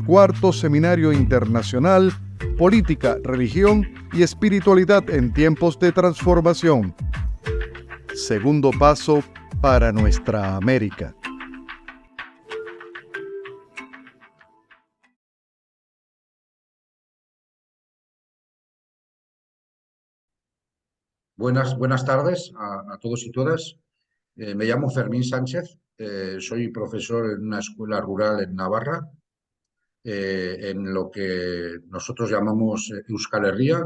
Cuarto Seminario Internacional, Política, Religión y Espiritualidad en Tiempos de Transformación. Segundo paso para nuestra América. Buenas tardes a todos y todas. Me llamo Fermín Sánchez, soy profesor en una escuela rural en Navarra, en lo que nosotros llamamos Euskal Herria,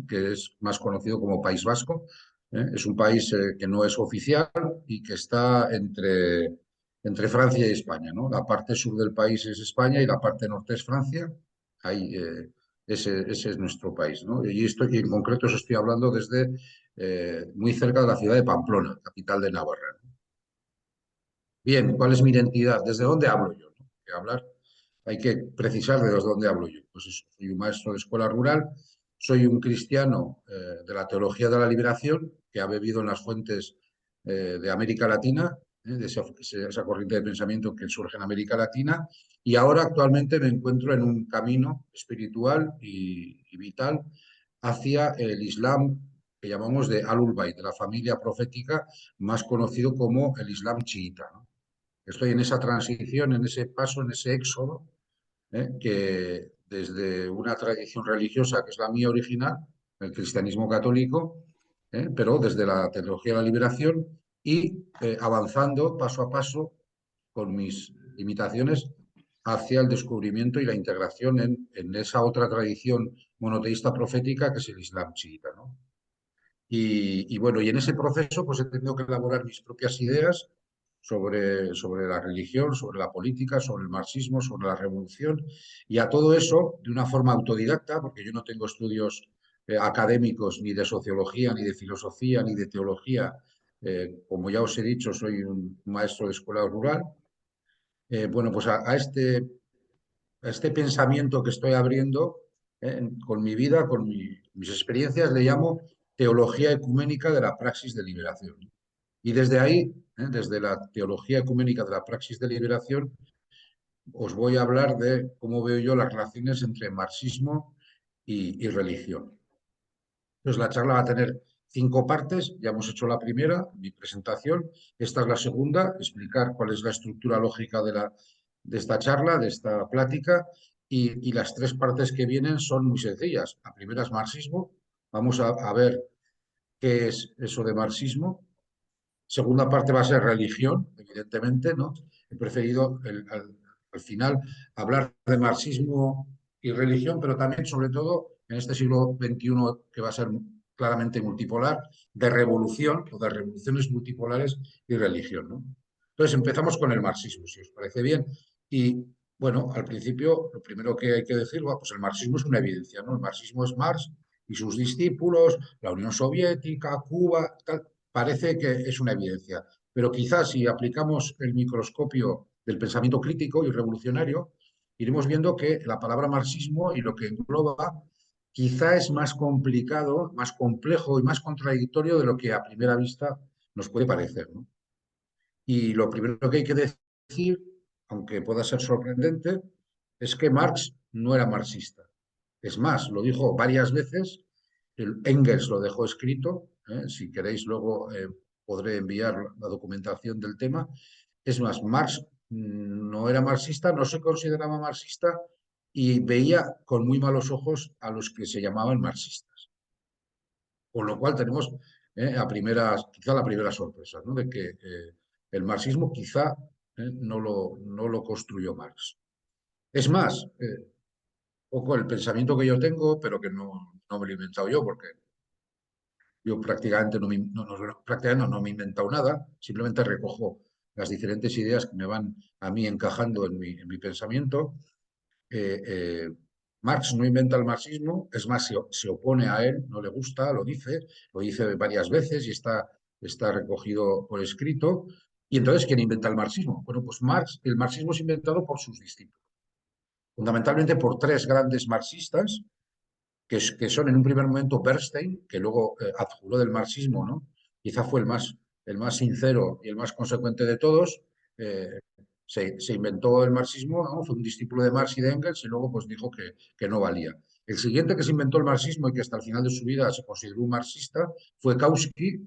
que es más conocido como País Vasco. Es un país que no es oficial y que está entre Francia y España, ¿no? La parte sur del país es España y la parte norte es Francia. Ahí, ese es nuestro país, ¿no? Y esto que en concreto os estoy hablando desde muy cerca de la ciudad de Pamplona, capital de Navarra. Bien, ¿cuál es mi identidad? ¿Desde dónde hablo yo? ¿No? Que hablar, hay que precisar de desde dónde hablo yo. Pues eso, soy un maestro de escuela rural, soy un cristiano de la teología de la liberación que ha bebido en las fuentes de América Latina, de esa corriente de pensamiento que surge en América Latina, y ahora actualmente me encuentro en un camino espiritual y vital hacia el Islam que llamamos de Ahlul Bayt, de la familia profética, más conocido como el Islam chiita, ¿no? Estoy en esa transición, en ese paso, en ese éxodo, que desde una tradición religiosa que es la mía original, el cristianismo católico, pero desde la teología de la liberación y avanzando paso a paso con mis limitaciones hacia el descubrimiento y la integración en esa otra tradición monoteísta profética que es el Islam chiita, ¿no? Y bueno, y en ese proceso pues he tenido que elaborar mis propias ideas sobre la religión, sobre la política, sobre el marxismo, sobre la revolución, y a todo eso de una forma autodidacta, porque yo no tengo estudios académicos ni de sociología, ni de filosofía, ni de teología. Como ya os he dicho, soy un maestro de escuela rural. Bueno, pues a este pensamiento que estoy abriendo con mi vida, con mis experiencias, le llamo teología ecuménica de la praxis de liberación. Y desde ahí, desde la teología ecuménica de la praxis de liberación, os voy a hablar de cómo veo yo las relaciones entre marxismo y religión. Entonces, la charla va a tener 5 partes, ya hemos hecho la primera, mi presentación, esta es la segunda, explicar cuál es la estructura lógica de esta charla, de esta plática, y las 3 partes que vienen son muy sencillas. La primera es marxismo, vamos a ver qué es eso de marxismo. Segunda parte va a ser religión, evidentemente, ¿no? He preferido al final hablar de marxismo y religión, pero también, sobre todo, en este siglo XXI que va a ser claramente multipolar, de revolución o de revoluciones multipolares y religión, ¿no? Entonces empezamos con el marxismo, si os parece bien. Y bueno, al principio, lo primero que hay que decir, bueno, pues el marxismo es una evidencia, ¿no? El marxismo es Marx y sus discípulos, la Unión Soviética, Cuba, tal. Parece que es una evidencia, pero quizás si aplicamos el microscopio del pensamiento crítico y revolucionario, iremos viendo que la palabra marxismo y lo que engloba quizá es más complicado, más complejo y más contradictorio de lo que a primera vista nos puede parecer, ¿no? Y lo primero que hay que decir, aunque pueda ser sorprendente, es que Marx no era marxista. Es más, lo dijo varias veces, el Engels lo dejó escrito, si queréis luego podré enviar la documentación del tema. Es más, Marx no era marxista, no se consideraba marxista y veía con muy malos ojos a los que se llamaban marxistas. Con lo cual tenemos quizá la primera sorpresa, ¿no? De que el marxismo quizá no lo construyó Marx. Es más, poco el pensamiento que yo tengo, pero que no me lo he inventado yo, porque yo prácticamente no me he inventado nada, simplemente recojo las diferentes ideas que me van a mí encajando en mi pensamiento. Eh, eh, Marx no inventa el marxismo, es más, se opone a él, no le gusta, lo dice varias veces y está recogido por escrito. Y entonces, ¿quién inventa el marxismo? Bueno, pues Marx, el marxismo es inventado por sus discípulos, fundamentalmente por 3 grandes marxistas, que son en un primer momento Bernstein, que luego adjuró del marxismo, ¿no? Quizá fue el más sincero y el más consecuente de todos, se inventó el marxismo, ¿no? Fue un discípulo de Marx y de Engels y luego pues dijo que no valía. El siguiente que se inventó el marxismo y que hasta el final de su vida se consideró un marxista fue Kautsky,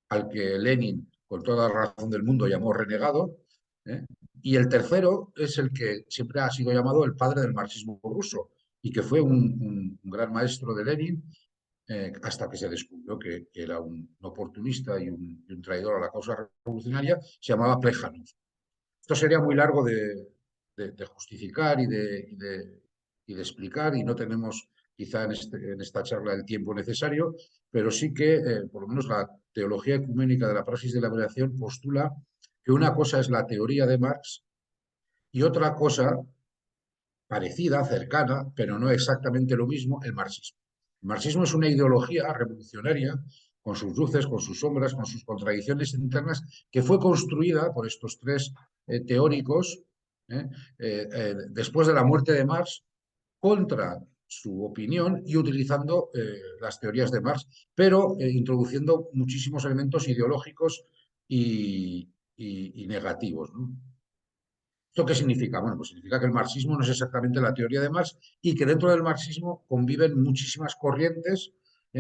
al que Lenin, con toda la razón del mundo, llamó renegado. ¿Eh? Y el tercero es el que siempre ha sido llamado el padre del marxismo ruso y que fue un gran maestro de Lenin hasta que se descubrió que era un oportunista y un traidor a la causa revolucionaria, se llamaba Plejánov. Esto sería muy largo de justificar y de explicar y no tenemos quizá en esta charla el tiempo necesario, pero sí que por lo menos la teología ecuménica de la praxis de la liberación postula que una cosa es la teoría de Marx y otra cosa parecida, cercana, pero no exactamente lo mismo, el marxismo. El marxismo es una ideología revolucionaria con sus luces, con sus sombras, con sus contradicciones internas, que fue construida por estos tres teóricos después de la muerte de Marx contra su opinión y utilizando las teorías de Marx, pero introduciendo muchísimos elementos ideológicos y negativos, ¿no? ¿Esto qué significa? Bueno, pues significa que el marxismo no es exactamente la teoría de Marx y que dentro del marxismo conviven muchísimas corrientes,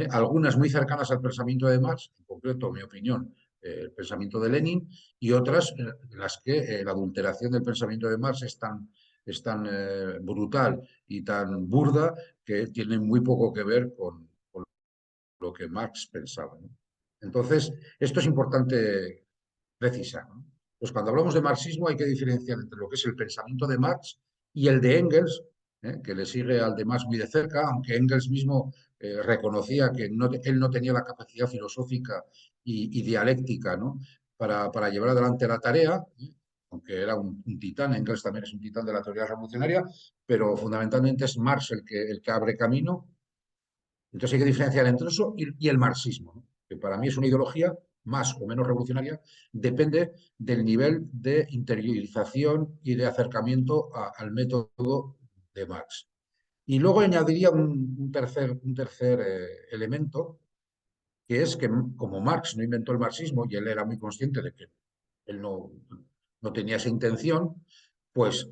algunas muy cercanas al pensamiento de Marx, en concreto, en mi opinión, el pensamiento de Lenin, y otras en las que la adulteración del pensamiento de Marx es tan brutal y tan burda que tiene muy poco que ver con lo que Marx pensaba, ¿no? Entonces, esto es importante precisar, ¿no? Pues cuando hablamos de marxismo hay que diferenciar entre lo que es el pensamiento de Marx y el de Engels, que le sigue al de Marx muy de cerca, aunque Engels mismo reconocía que él no tenía la capacidad filosófica y dialéctica, ¿no? Para llevar adelante la tarea, aunque era un titán, Engels también es un titán de la teoría revolucionaria, pero fundamentalmente es Marx el que abre camino. Entonces hay que diferenciar entre eso y el marxismo, ¿no? Que para mí es una ideología más o menos revolucionaria, depende del nivel de interiorización y de acercamiento al método de Marx. Y luego añadiría un tercer elemento, que es que como Marx no inventó el marxismo y él era muy consciente de que él no tenía esa intención, pues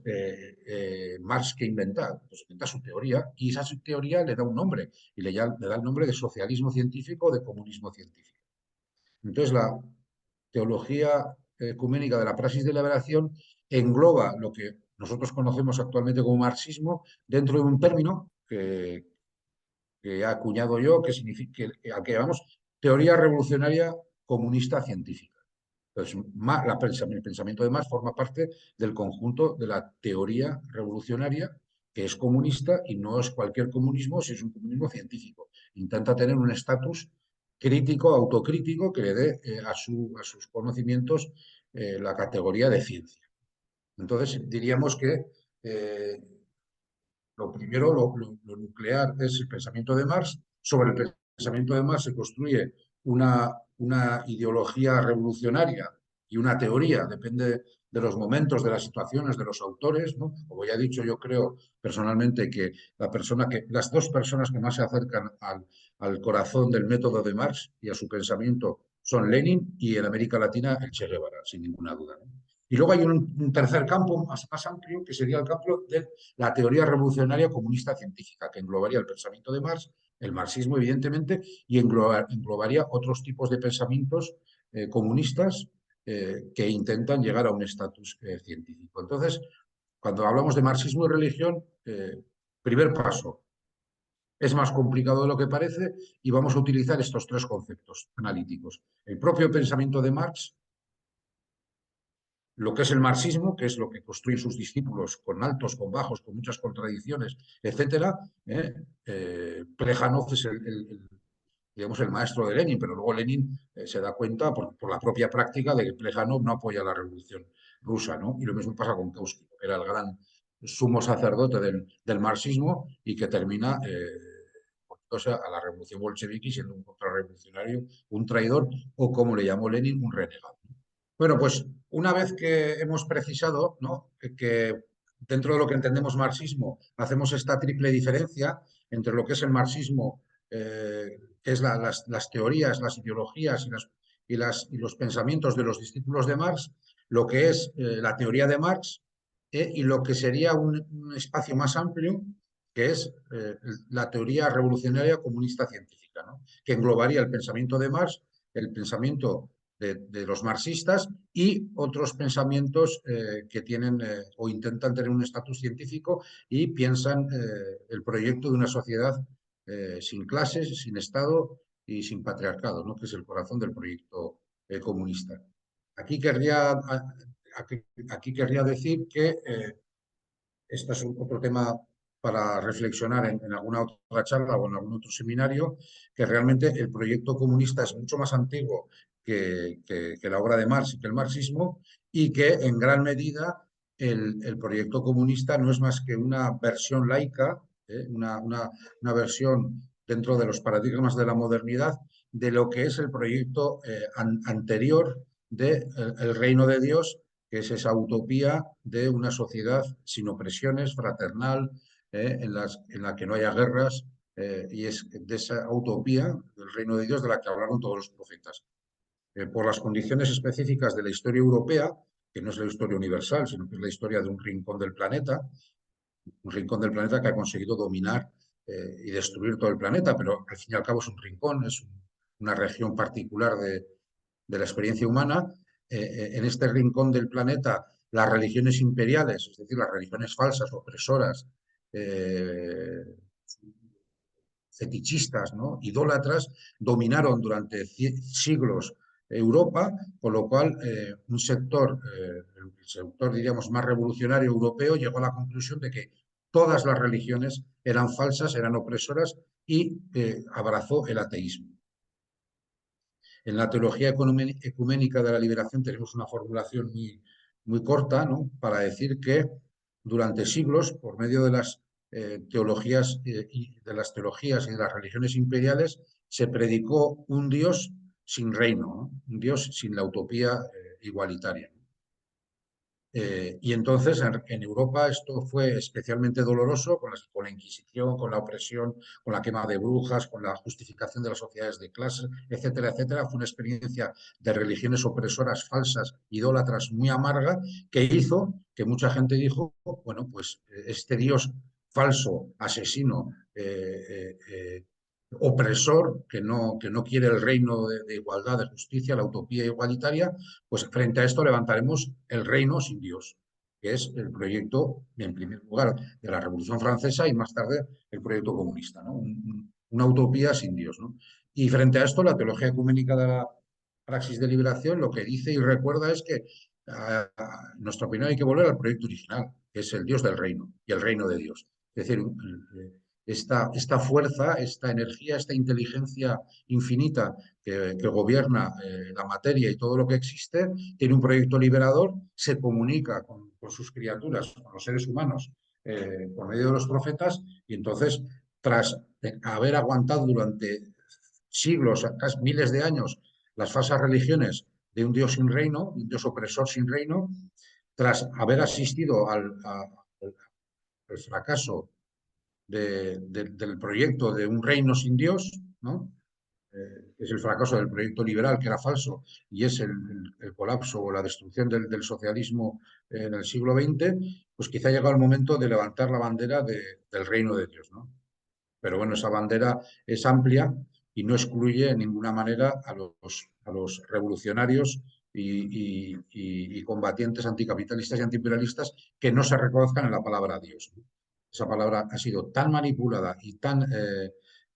Marx que inventa, pues inventa su teoría y esa su teoría le da un nombre y le da el nombre de socialismo científico o de comunismo científico. Entonces la teología ecuménica de la praxis de liberación engloba lo que nosotros conocemos actualmente como marxismo dentro de un término que he acuñado yo, que significa, al que llamamos teoría revolucionaria comunista científica. Entonces, el pensamiento de Marx forma parte del conjunto de la teoría revolucionaria que es comunista y no es cualquier comunismo, si es un comunismo científico. Intenta tener un estatus crítico, autocrítico, que le dé a sus conocimientos la categoría de ciencia. Entonces, diríamos que lo primero, lo nuclear es el pensamiento de Marx. Sobre el pensamiento de Marx se construye una ideología revolucionaria y una teoría, depende de los momentos, de las situaciones, de los autores, ¿no? Como ya he dicho, yo creo personalmente que las dos personas que más se acercan al corazón del método de Marx y a su pensamiento son Lenin y en América Latina el Che Guevara, sin ninguna duda, ¿no? Y luego hay un tercer campo más amplio, que sería el campo de la teoría revolucionaria comunista científica, que englobaría el pensamiento de Marx, el marxismo, evidentemente, y englobaría otros tipos de pensamientos comunistas que intentan llegar a un estatus científico. Entonces, cuando hablamos de marxismo y religión, primer paso, es más complicado de lo que parece y vamos a utilizar estos tres conceptos analíticos. El propio pensamiento de Marx, lo que es el marxismo, que es lo que construyen sus discípulos con altos, con bajos, con muchas contradicciones, etcétera. Plejánov es digamos, el maestro de Lenin, pero luego Lenin se da cuenta por la propia práctica de que Plejánov no apoya la revolución rusa, ¿no? Y lo mismo pasa con Kautsky, que era el gran sumo sacerdote del marxismo y que termina a la revolución bolchevique siendo un contrarrevolucionario, un traidor o, como le llamó Lenin, un renegado. Bueno, pues una vez que hemos precisado, ¿no?, que dentro de lo que entendemos marxismo hacemos esta triple diferencia entre lo que es el marxismo, que es las teorías, las ideologías y los pensamientos de los discípulos de Marx, lo que es la teoría de Marx y lo que sería un espacio más amplio, que es la teoría revolucionaria comunista científica, ¿no? Que englobaría el pensamiento de Marx, el pensamiento de los marxistas y otros pensamientos que tienen o intentan tener un estatus científico y piensan el proyecto de una sociedad sin clases, sin Estado y sin patriarcado, ¿no? Que es el corazón del proyecto comunista. Aquí querría, aquí, aquí querría decir que este es otro tema para reflexionar en alguna otra charla o en algún otro seminario, que realmente el proyecto comunista es mucho más antiguo que la obra de Marx y que el marxismo, y que en gran medida el proyecto comunista no es más que una versión laica, una versión dentro de los paradigmas de la modernidad de lo que es el proyecto anterior del el reino de Dios, que es esa utopía de una sociedad sin opresiones, fraternal, en la que no haya guerras, y es de esa utopía del reino de Dios de la que hablaron todos los profetas. Por las condiciones específicas de la historia europea, que no es la historia universal, sino que es la historia de un rincón del planeta, que ha conseguido dominar y destruir todo el planeta, pero al fin y al cabo es un rincón, es una región particular de la experiencia humana. En este rincón del planeta, las religiones imperiales, es decir, las religiones falsas, opresoras, eh, fetichistas, ¿no? Idólatras, dominaron durante siglos Europa, con lo cual el sector, diríamos, más revolucionario europeo llegó a la conclusión de que todas las religiones eran falsas, eran opresoras y abrazó el ateísmo. En la teología ecuménica de la liberación tenemos una formulación muy corta, ¿no? Para decir que durante siglos, por medio de las teologías y de las teologías y de las religiones imperiales, se predicó un Dios sin reino, ¿no? Un Dios sin la utopía igualitaria. Y entonces en Europa esto fue especialmente doloroso con la Inquisición, con la opresión, con la quema de brujas, con la justificación de las sociedades de clase, etcétera, etcétera. Fue una experiencia de religiones opresoras, falsas, idólatras, muy amarga, que hizo que mucha gente dijo, bueno, pues este Dios falso, asesino, opresor, que no quiere el reino de igualdad, de justicia, la utopía igualitaria, pues frente a esto levantaremos el reino sin Dios, que es el proyecto, en primer lugar, de la Revolución Francesa y más tarde el proyecto comunista, ¿no? Una utopía sin Dios, ¿no? Y frente a esto, la teología ecuménica de la praxis de liberación lo que dice y recuerda es que, en nuestra opinión, hay que volver al proyecto original, que es el Dios del reino y el reino de Dios. Es decir, esta fuerza, esta energía, esta inteligencia infinita que gobierna la materia y todo lo que existe, tiene un proyecto liberador, se comunica con sus criaturas, con los seres humanos, por medio de los profetas, y entonces, tras haber aguantado durante siglos, casi miles de años, las falsas religiones de un Dios sin reino, un Dios opresor sin reino, tras haber asistido al fracaso del proyecto de un reino sin Dios, ¿no? Es el fracaso del proyecto liberal, que era falso, y es el colapso o la destrucción del socialismo en el siglo XX, pues quizá ha llegado el momento de levantar la bandera del reino de Dios, ¿no? Pero bueno, esa bandera es amplia y no excluye en ninguna manera a los revolucionarios y combatientes anticapitalistas y antiimperialistas que no se reconozcan en la palabra Dios, ¿no? Esa palabra ha sido tan manipulada y tan,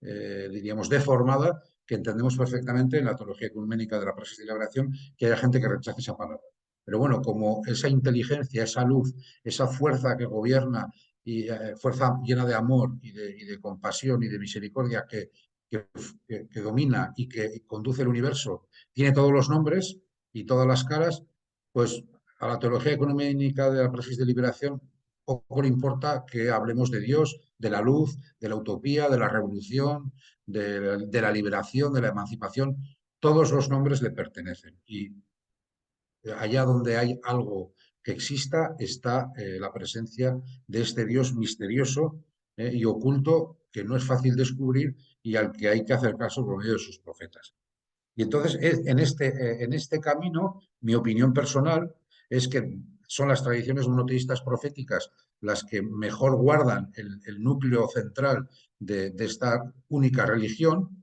diríamos, deformada, que entendemos perfectamente en la teología ecuménica de la praxis de liberación que haya gente que rechace esa palabra. Pero bueno, como esa inteligencia, esa luz, esa fuerza que gobierna y fuerza llena de amor y de compasión y de misericordia que domina y que conduce el universo, tiene todos los nombres y todas las caras, pues a la teología ecuménica de la praxis de liberación poco le importa que hablemos de Dios, de la luz, de la utopía, de la revolución, de la liberación, de la emancipación. Todos los nombres le pertenecen. Y allá donde hay algo que exista, está la presencia de este Dios misterioso y oculto, que no es fácil descubrir y al que hay que hacer caso por medio de sus profetas. Y entonces, en este camino, mi opinión personal es que son las tradiciones monoteístas proféticas las que mejor guardan el núcleo central de esta única religión.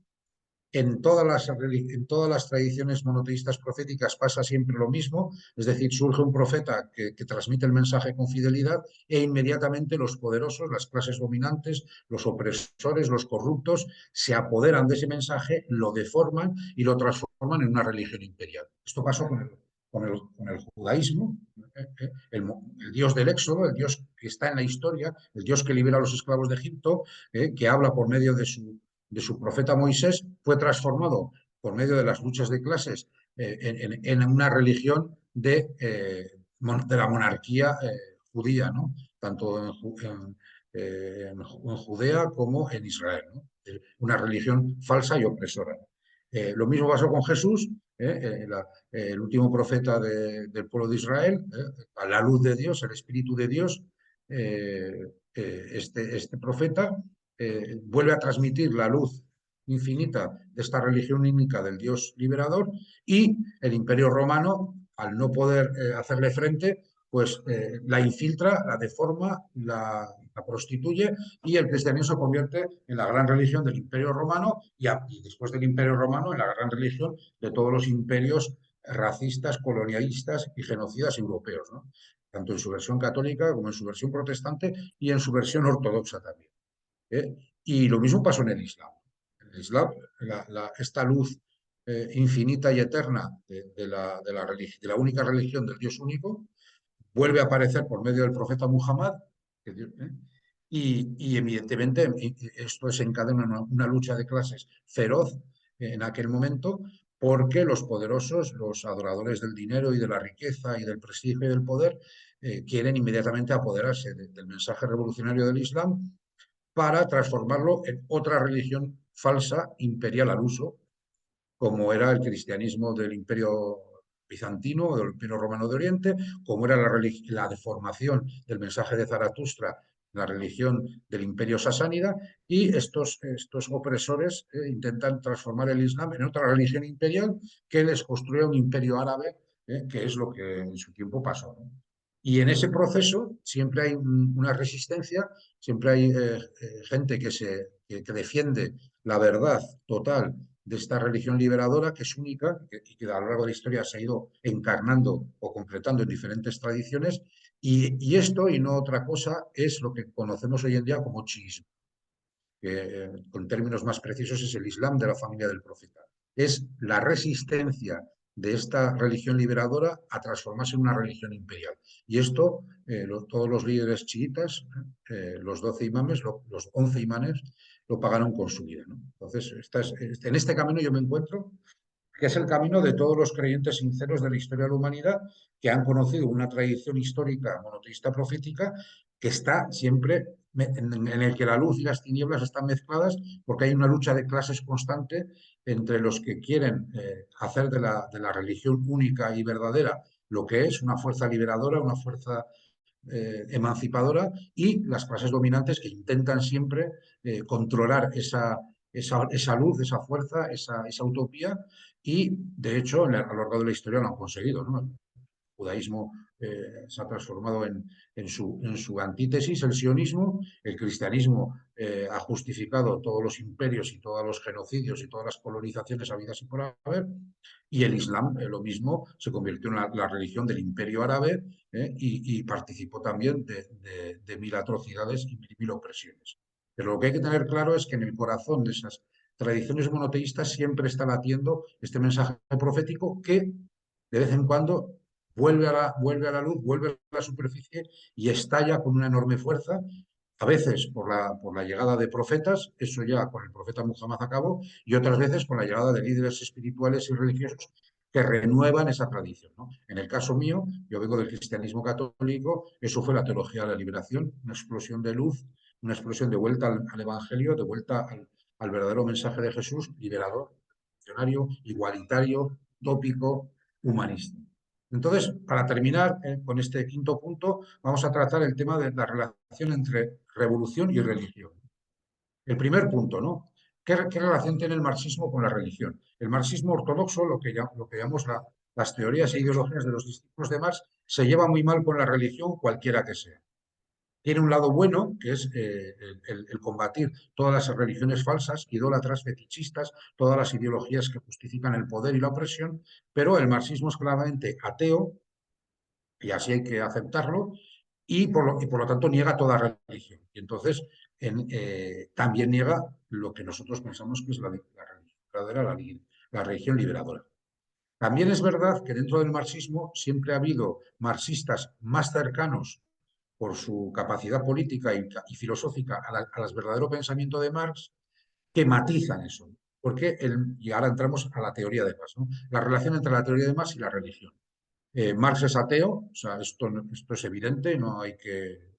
En todas las tradiciones monoteístas proféticas pasa siempre lo mismo, es decir, surge un profeta que transmite el mensaje con fidelidad e inmediatamente los poderosos, las clases dominantes, los opresores, los corruptos, se apoderan de ese mensaje, lo deforman y lo transforman en una religión imperial. Esto pasó con el judaísmo, el Dios del Éxodo, el Dios que está en la historia, el Dios que libera a los esclavos de Egipto, que habla por medio de su profeta Moisés, fue transformado por medio de las luchas de clases en una religión de la monarquía judía, ¿no? Tanto en Judea como en Israel, ¿no? Una religión falsa y opresora. Lo mismo pasó con Jesús, el último profeta del pueblo de Israel, a la luz de Dios, el Espíritu de Dios, este profeta vuelve a transmitir la luz infinita de esta religión única del Dios liberador, y el Imperio Romano, al no poder hacerle frente, pues la infiltra, la deforma, la prostituye, y el cristianismo se convierte en la gran religión del Imperio Romano y después del Imperio Romano en la gran religión de todos los imperios racistas, colonialistas y genocidas europeos, ¿no? Tanto en su versión católica como en su versión protestante y en su versión ortodoxa también. ¿Eh? Y lo mismo pasó en el Islam. En el Islam, esta luz infinita y eterna de la única religión del Dios único vuelve a aparecer por medio del profeta Muhammad, y evidentemente esto desencadena una lucha de clases feroz en aquel momento, porque los poderosos, los adoradores del dinero y de la riqueza y del prestigio y del poder, quieren inmediatamente apoderarse del mensaje revolucionario del Islam para transformarlo en otra religión falsa, imperial al uso, como era el cristianismo del Imperio bizantino o del Imperio Romano de Oriente, como era la deformación del mensaje de Zaratustra, la religión del Imperio Sasánida, y estos opresores intentan transformar el Islam en otra religión imperial que les construya un imperio árabe, que es lo que en su tiempo pasó, ¿no? Y en ese proceso siempre hay una resistencia, siempre hay gente que defiende la verdad total de esta religión liberadora, que es única y que a lo largo de la historia se ha ido encarnando o completando en diferentes tradiciones, y esto y no otra cosa es lo que conocemos hoy en día como chiismo, que con términos más precisos es el Islam de la familia del profeta. Es la resistencia de esta religión liberadora a transformarse en una religión imperial. Y esto, todos los líderes chiitas, los 12 imames, los 11 imanes, lo pagaron con su vida, ¿no? Entonces, en este camino yo me encuentro, que es el camino de todos los creyentes sinceros de la historia de la humanidad, que han conocido una tradición histórica monoteísta profética que está siempre en el que la luz y las tinieblas están mezcladas, porque hay una lucha de clases constante entre los que quieren hacer de la religión única y verdadera lo que es una fuerza liberadora, una fuerza emancipadora, y las clases dominantes que intentan siempre controlar esa luz, esa fuerza, esa utopía, y de hecho a lo largo de la historia lo han conseguido, ¿no? El judaísmo se ha transformado en su antítesis, el sionismo. El cristianismo ha justificado todos los imperios y todos los genocidios y todas las colonizaciones habidas y por haber, y el Islam, lo mismo, se convirtió en la religión del imperio árabe, y participó también de mil atrocidades y mil opresiones. Pero lo que hay que tener claro es que en el corazón de esas tradiciones monoteístas siempre está latiendo este mensaje profético que de vez en cuando vuelve a la luz, vuelve a la superficie y estalla con una enorme fuerza, a veces por la llegada de profetas, eso ya con el profeta Muhammad acabó, y otras veces con la llegada de líderes espirituales y religiosos que renuevan esa tradición, ¿no? En el caso mío, yo vengo del cristianismo católico, eso fue la teología de la liberación, una explosión de luz, una explosión de vuelta al Evangelio, de vuelta al verdadero mensaje de Jesús, liberador, revolucionario, igualitario, tópico, humanista. Entonces, para terminar con este quinto punto, vamos a tratar el tema de la relación entre revolución y religión. El primer punto, ¿no? ¿Qué relación tiene el marxismo con la religión? El marxismo ortodoxo, lo que llamamos las teorías e ideologías de los discípulos de Marx, se lleva muy mal con la religión, cualquiera que sea. Tiene un lado bueno, que es el combatir todas las religiones falsas, idólatras, fetichistas, todas las ideologías que justifican el poder y la opresión, pero el marxismo es claramente ateo, y así hay que aceptarlo, y por lo tanto niega toda religión. Y entonces también niega lo que nosotros pensamos que es la religión verdadera, la religión liberadora. También es verdad que dentro del marxismo siempre ha habido marxistas más cercanos por su capacidad política y filosófica al verdadero pensamiento de Marx, que matizan eso. Porque y ahora entramos a la teoría de Marx, ¿no? La relación entre la teoría de Marx y la religión. Marx es ateo, o sea, esto es evidente, no hay que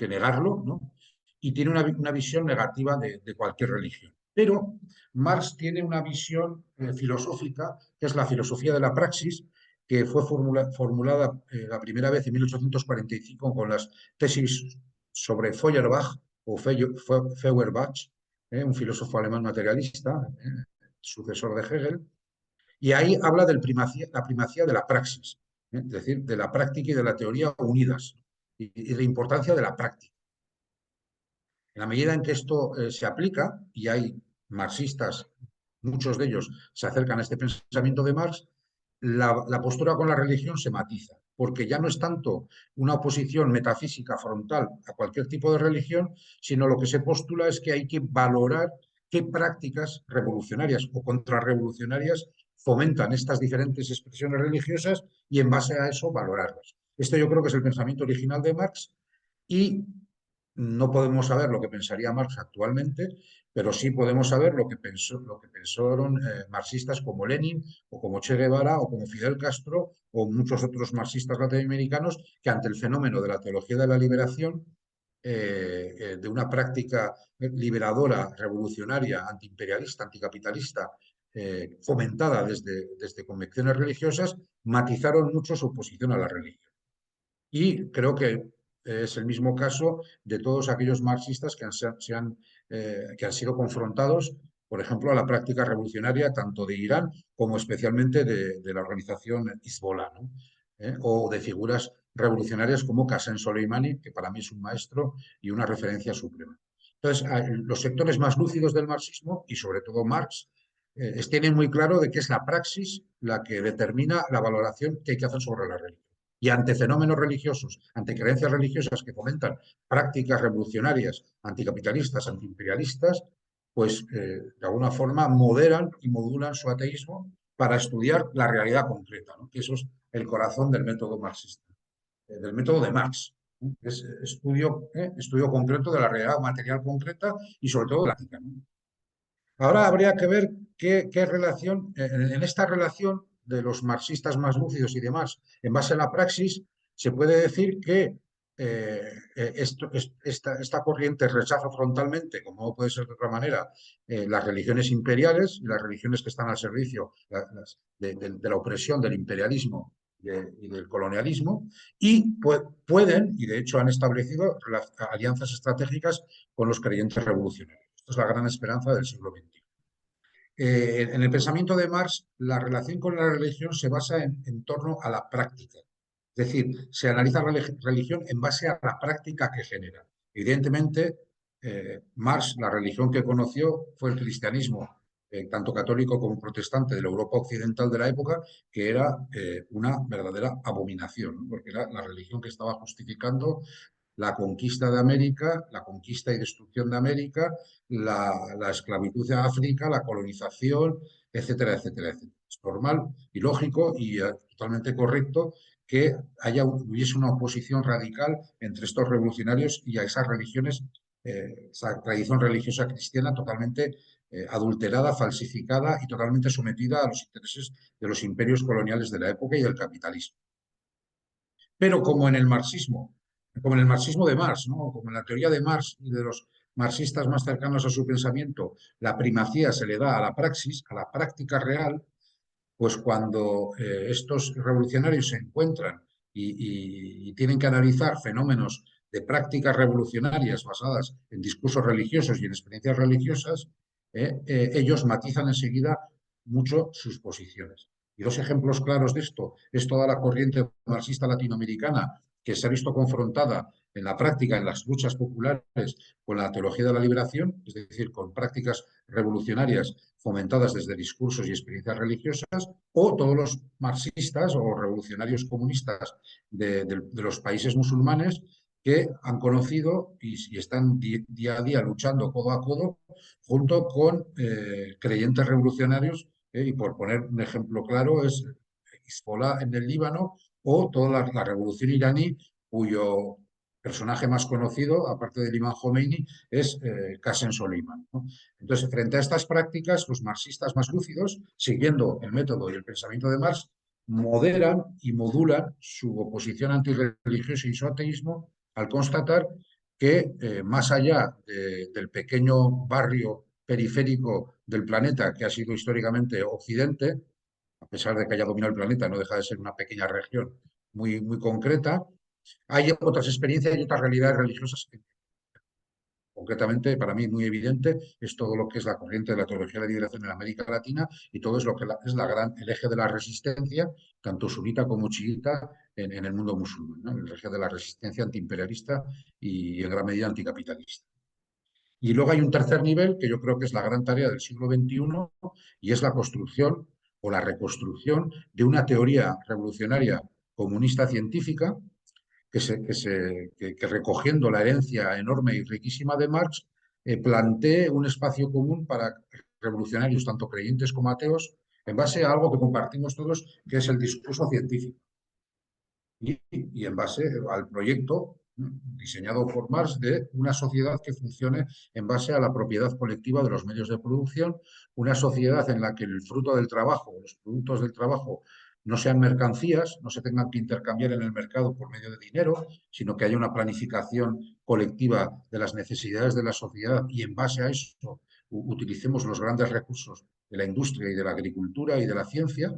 negarlo, ¿no? Y tiene una visión negativa de cualquier religión. Pero Marx tiene una visión filosófica, que es la filosofía de la praxis, que fue formulada la primera vez en 1845 con las tesis sobre Feuerbach o Feuerbach, un filósofo alemán materialista, sucesor de Hegel, y ahí habla de la primacía de la praxis, es decir, de la práctica y de la teoría unidas, y la importancia de la práctica. En la medida en que esto se aplica, y hay marxistas, muchos de ellos se acercan a este pensamiento de Marx, la postura con la religión se matiza, porque ya no es tanto una oposición metafísica frontal a cualquier tipo de religión, sino lo que se postula es que hay que valorar qué prácticas revolucionarias o contrarrevolucionarias fomentan estas diferentes expresiones religiosas y en base a eso valorarlas. Esto yo creo que es el pensamiento original de Marx y no podemos saber lo que pensaría Marx actualmente, pero sí podemos saber lo que pensaron marxistas como Lenin o como Che Guevara o como Fidel Castro o muchos otros marxistas latinoamericanos que ante el fenómeno de la teología de la liberación, de una práctica liberadora, revolucionaria, antiimperialista, anticapitalista, fomentada desde convicciones religiosas, matizaron mucho su oposición a la religión. Y creo que es el mismo caso de todos aquellos marxistas que han sido confrontados, por ejemplo, a la práctica revolucionaria tanto de Irán como especialmente de la organización Hezbollah, ¿no? O de figuras revolucionarias como Qasem Soleimani, que para mí es un maestro y una referencia suprema. Entonces, los sectores más lúcidos del marxismo, y sobre todo Marx, tienen muy claro de que es la praxis la que determina la valoración que hay que hacer sobre la religión. Y ante fenómenos religiosos, ante creencias religiosas que fomentan prácticas revolucionarias, anticapitalistas, antiimperialistas, pues de alguna forma moderan y modulan su ateísmo para estudiar la realidad concreta, ¿no? Que eso es el corazón del método marxista, del método de Marx. ¿No? Es estudio concreto de la realidad material concreta y sobre todo la ética, ¿no? Ahora habría que ver qué relación, en esta relación de los marxistas más lúcidos y demás, en base a la praxis, se puede decir que esta corriente rechaza frontalmente, como no puede ser de otra manera, las religiones imperiales y las religiones que están al servicio de la opresión del imperialismo y del colonialismo, y pueden, y de hecho han establecido alianzas estratégicas con los creyentes revolucionarios. Esto es la gran esperanza del siglo XXI. En el pensamiento de Marx, la relación con la religión se basa en torno a la práctica. Es decir, se analiza la religión en base a la práctica que genera. Evidentemente, Marx, la religión que conoció fue el cristianismo, tanto católico como protestante de la Europa occidental de la época, que era una verdadera abominación, ¿no? Porque era la religión que estaba justificando la conquista de América, la conquista y destrucción de América, la esclavitud de África, la colonización, etcétera, etcétera, etcétera. Es normal y lógico y totalmente correcto que hubiese una oposición radical entre estos revolucionarios y a esas religiones, esa tradición religiosa cristiana totalmente adulterada, falsificada y totalmente sometida a los intereses de los imperios coloniales de la época y del capitalismo. Pero como en el marxismo de Marx, ¿no? Como en la teoría de Marx y de los marxistas más cercanos a su pensamiento, la primacía se le da a la praxis, a la práctica real, pues cuando estos revolucionarios se encuentran y tienen que analizar fenómenos de prácticas revolucionarias basadas en discursos religiosos y en experiencias religiosas, ellos matizan enseguida mucho sus posiciones. Y dos ejemplos claros de esto es toda la corriente marxista latinoamericana que se ha visto confrontada en la práctica, en las luchas populares, con la teología de la liberación, es decir, con prácticas revolucionarias fomentadas desde discursos y experiencias religiosas, o todos los marxistas o revolucionarios comunistas de los países musulmanes que han conocido y están día a día luchando codo a codo junto con creyentes revolucionarios, y por poner un ejemplo claro es Hezbollah en el Líbano o toda la revolución iraní, cuyo personaje más conocido, aparte del Imam Khomeini, es Qasem Soleimani, ¿no? Entonces, frente a estas prácticas, los marxistas más lúcidos, siguiendo el método y el pensamiento de Marx, moderan y modulan su oposición antirreligiosa y su ateísmo al constatar que más allá del pequeño barrio periférico del planeta que ha sido históricamente Occidente, a pesar de que haya dominado el planeta, no deja de ser una pequeña región muy concreta, hay otras experiencias y otras realidades religiosas. Concretamente, para mí muy evidente, es todo lo que es la corriente de la teología de la liberación en América Latina y todo es lo que es el eje de la resistencia, tanto sunita como chiita, en el mundo musulmán, ¿no? El eje de la resistencia antiimperialista y en gran medida anticapitalista. Y luego hay un tercer nivel que yo creo que es la gran tarea del siglo XXI y es la construcción o la reconstrucción de una teoría revolucionaria comunista científica que recogiendo la herencia enorme y riquísima de Marx, plantee un espacio común para revolucionarios, tanto creyentes como ateos, en base a algo que compartimos todos, que es el discurso científico. Y en base al proyecto diseñado por Marx de una sociedad que funcione en base a la propiedad colectiva de los medios de producción, una sociedad en la que el fruto del trabajo, los productos del trabajo, no sean mercancías, no se tengan que intercambiar en el mercado por medio de dinero, sino que haya una planificación colectiva de las necesidades de la sociedad y en base a eso utilicemos los grandes recursos de la industria y de la agricultura y de la ciencia.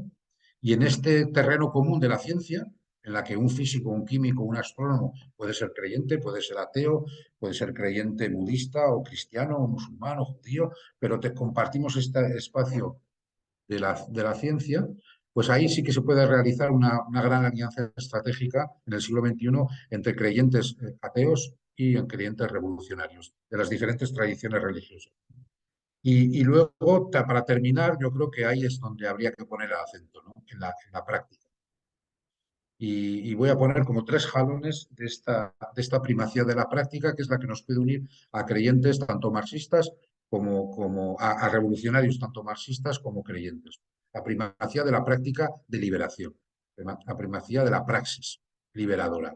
Y en este terreno común de la ciencia, en la que un físico, un químico, un astrónomo puede ser creyente, puede ser ateo, puede ser creyente budista o cristiano o musulmán o judío, pero compartimos este espacio de la ciencia, pues ahí sí que se puede realizar una gran alianza estratégica en el siglo XXI entre creyentes ateos y en creyentes revolucionarios de las diferentes tradiciones religiosas. Y luego, para terminar, yo creo que ahí es donde habría que poner el acento, ¿no? En la práctica. Y voy a poner como tres jalones de esta primacía de la práctica, que es la que nos puede unir a creyentes tanto marxistas como a revolucionarios tanto marxistas como creyentes. La primacía de la práctica de liberación, la primacía de la praxis liberadora.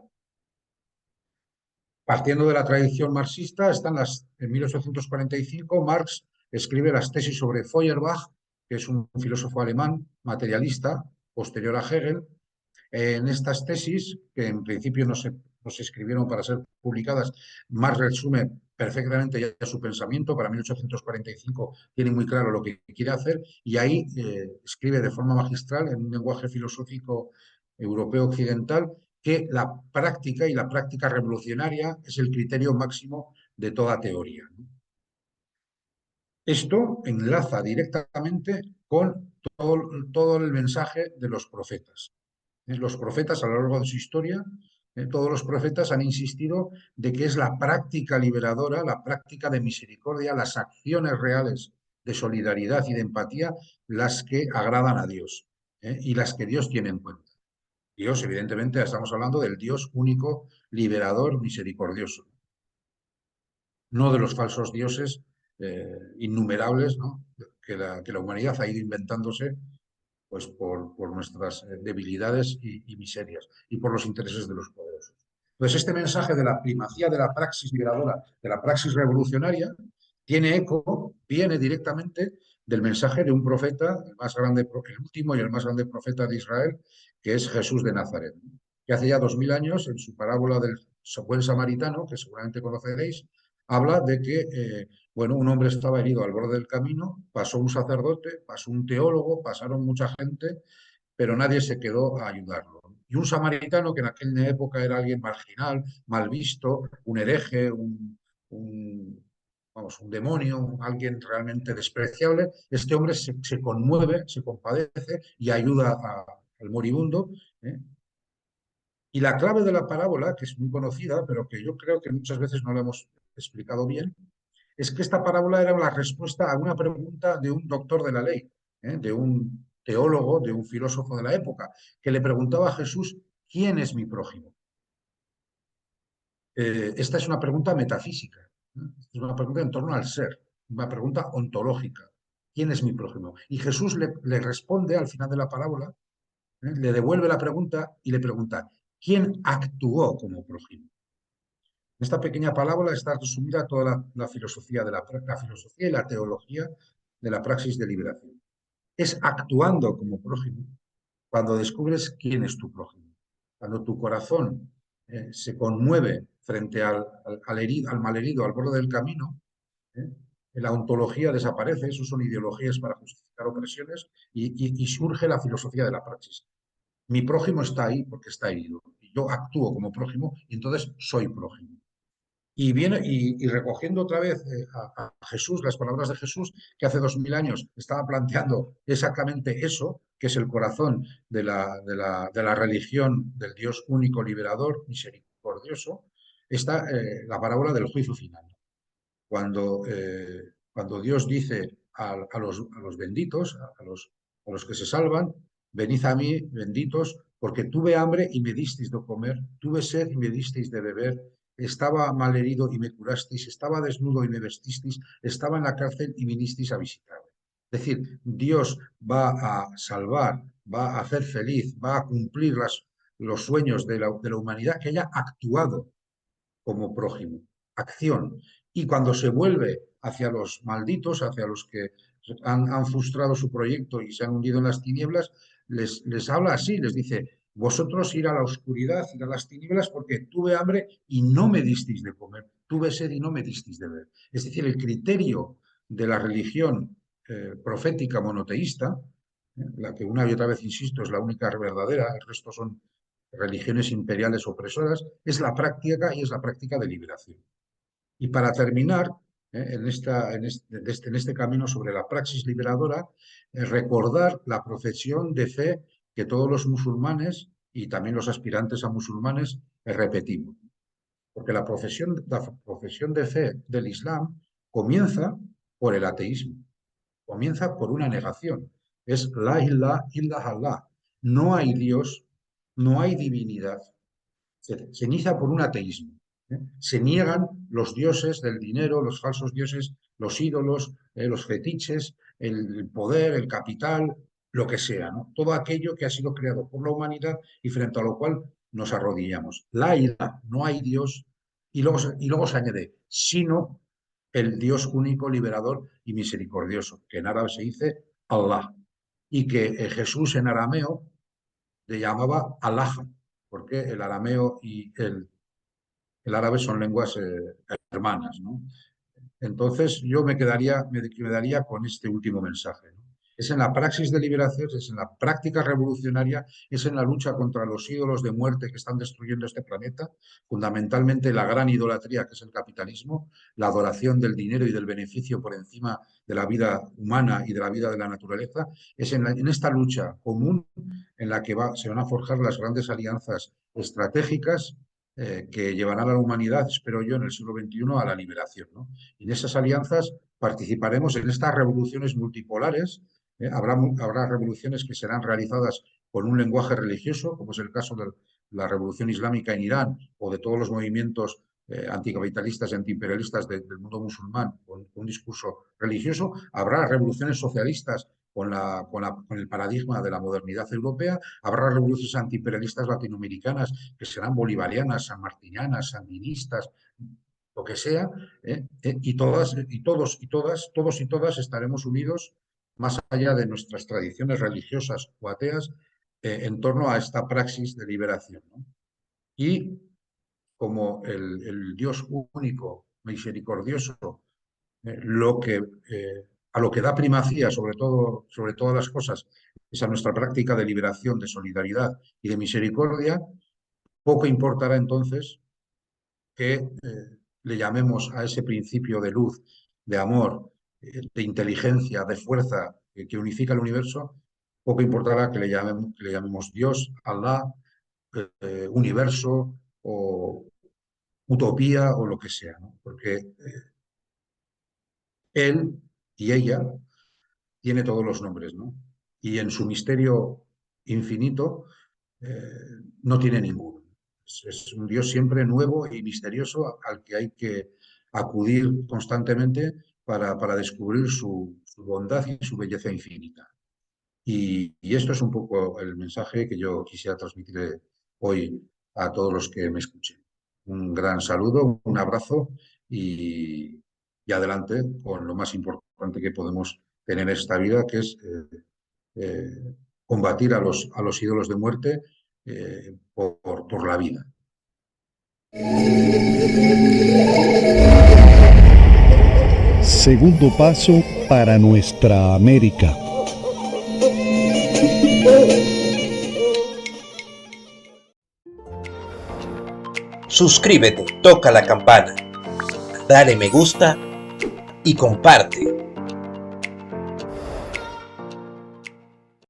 Partiendo de la tradición marxista, en 1845 Marx escribe las tesis sobre Feuerbach, que es un filósofo alemán materialista posterior a Hegel. En estas tesis, que en principio no se escribieron para ser publicadas, Marx resume perfectamente ya su pensamiento. Para 1845 tiene muy claro lo que quiere hacer y ahí escribe de forma magistral, en un lenguaje filosófico europeo occidental, que la práctica y la práctica revolucionaria es el criterio máximo de toda teoría. Esto enlaza directamente con todo el mensaje de los profetas. Los profetas a lo largo de su historia, todos los profetas han insistido de que es la práctica liberadora, la práctica de misericordia, las acciones reales de solidaridad y de empatía las que agradan a Dios, y las que Dios tiene en cuenta. Dios, evidentemente, estamos hablando del Dios único, liberador, misericordioso, no de los falsos dioses innumerables, ¿no? que la humanidad ha ido inventándose pues por nuestras debilidades y miserias y por los intereses de los poderosos. Entonces, este mensaje de la primacía de la praxis liberadora, de la praxis revolucionaria, tiene eco, viene directamente del mensaje de un profeta, el último y el más grande profeta de Israel, que es Jesús de Nazaret, que hace ya 2000 años, en su parábola del buen samaritano, que seguramente conoceréis, habla de que bueno, un hombre estaba herido al borde del camino, pasó un sacerdote, pasó un teólogo, pasaron mucha gente, pero nadie se quedó a ayudarlo. Y un samaritano, que en aquella época era alguien marginal, mal visto, un hereje, un vamos, un demonio, alguien realmente despreciable, este hombre se conmueve, se compadece y ayuda al moribundo. ¿Eh? Y la clave de la parábola, que es muy conocida, pero que yo creo que muchas veces no la hemos explicado bien, es que esta parábola era la respuesta a una pregunta de un doctor de la ley, de un teólogo, de un filósofo de la época, que le preguntaba a Jesús, ¿quién es mi prójimo? Esta es una pregunta metafísica, ¿no? Es una pregunta en torno al ser, una pregunta ontológica. ¿Quién es mi prójimo? Y Jesús le responde al final de la parábola, le devuelve la pregunta y le pregunta, ¿quién actuó como prójimo? En esta pequeña parábola está resumida toda la filosofía, la filosofía y la teología de la praxis de liberación. Es actuando como prójimo cuando descubres quién es tu prójimo, cuando tu corazón se conmueve frente al malherido al borde del camino, ¿eh? La ontología desaparece, eso son ideologías para justificar opresiones, y surge la filosofía de la praxis. Mi prójimo está ahí porque está herido, y yo actúo como prójimo y entonces soy prójimo. Y viene y recogiendo otra vez a Jesús, las palabras de Jesús, que hace 2000 años estaba planteando exactamente eso, que es el corazón de la religión del Dios único, liberador, misericordioso, está la parábola del juicio final. Cuando Dios dice a los benditos, a los que se salvan, venid a mí, benditos, porque tuve hambre y me disteis de comer, tuve sed y me disteis de beber, estaba malherido y me curasteis, estaba desnudo y me vestisteis, estaba en la cárcel y vinisteis a visitarme. Es decir, Dios va a salvar, va a hacer feliz, va a cumplir los sueños de la humanidad que haya actuado como prójimo, acción. Y cuando se vuelve hacia los malditos, hacia los que han frustrado su proyecto y se han hundido en las tinieblas, les habla así, les dice, vosotros ir a la oscuridad, ir a las tinieblas, porque tuve hambre y no me disteis de comer, tuve sed y no me disteis de beber. Es decir, el criterio de la religión profética monoteísta, la que una y otra vez insisto es la única verdadera, el resto son religiones imperiales opresoras, es la práctica y es la práctica de liberación. Y para terminar, en este camino sobre la praxis liberadora, recordar la profesión de fe que todos los musulmanes y también los aspirantes a musulmanes repetimos. Porque la profesión de fe del Islam comienza por el ateísmo, comienza por una negación. Es la ilaha illallah. No hay Dios, no hay divinidad, se inicia por un ateísmo. Se niegan los dioses del dinero, los falsos dioses, los ídolos, los fetiches, el poder, el capital, lo que sea, ¿no? Todo aquello que ha sido creado por la humanidad y frente a lo cual nos arrodillamos. La ira, no hay Dios, y luego se añade, sino el Dios único, liberador y misericordioso, que en árabe se dice Allah, y que Jesús en arameo le llamaba Allah, porque el arameo y el árabe son lenguas hermanas, ¿no? Entonces yo me quedaría con este último mensaje, ¿no? Es en la praxis de liberación, es en la práctica revolucionaria, es en la lucha contra los ídolos de muerte que están destruyendo este planeta, fundamentalmente la gran idolatría que es el capitalismo, la adoración del dinero y del beneficio por encima de la vida humana y de la vida de la naturaleza. Es en esta lucha común en la que se van a forjar las grandes alianzas estratégicas que llevarán a la humanidad, espero yo, en el siglo XXI a la liberación, ¿no? Y en esas alianzas participaremos en estas revoluciones multipolares. Habrá revoluciones que serán realizadas con un lenguaje religioso, como es el caso de la revolución islámica en Irán o de todos los movimientos anticapitalistas y antiimperialistas del mundo musulmán con un discurso religioso. Habrá revoluciones socialistas con el paradigma de la modernidad europea. Habrá revoluciones antiimperialistas latinoamericanas que serán bolivarianas, sanmartinianas, sandinistas, lo que sea, y todos y todas estaremos unidos más allá de nuestras tradiciones religiosas o ateas en torno a esta praxis de liberación, ¿no? Y como el Dios único, misericordioso, a lo que da primacía sobre todas las cosas es a nuestra práctica de liberación, de solidaridad y de misericordia, poco importará entonces que le llamemos a ese principio de luz de amor, de inteligencia, de fuerza que unifica el universo, poco importará que le llamemos Dios, Allah, universo o utopía o lo que sea, ¿no? Porque él y ella tiene todos los nombres, ¿no? Y en su misterio infinito no tiene ninguno. Es un Dios siempre nuevo y misterioso al que hay que acudir constantemente para descubrir su bondad y su belleza infinita. Y esto es un poco el mensaje que yo quisiera transmitir hoy a todos los que me escuchen. Un gran saludo, un abrazo y adelante con lo más importante que podemos tener en esta vida, que es combatir a los ídolos de muerte por la vida. Segundo paso para nuestra América. Suscríbete, toca la campana, dale me gusta y comparte.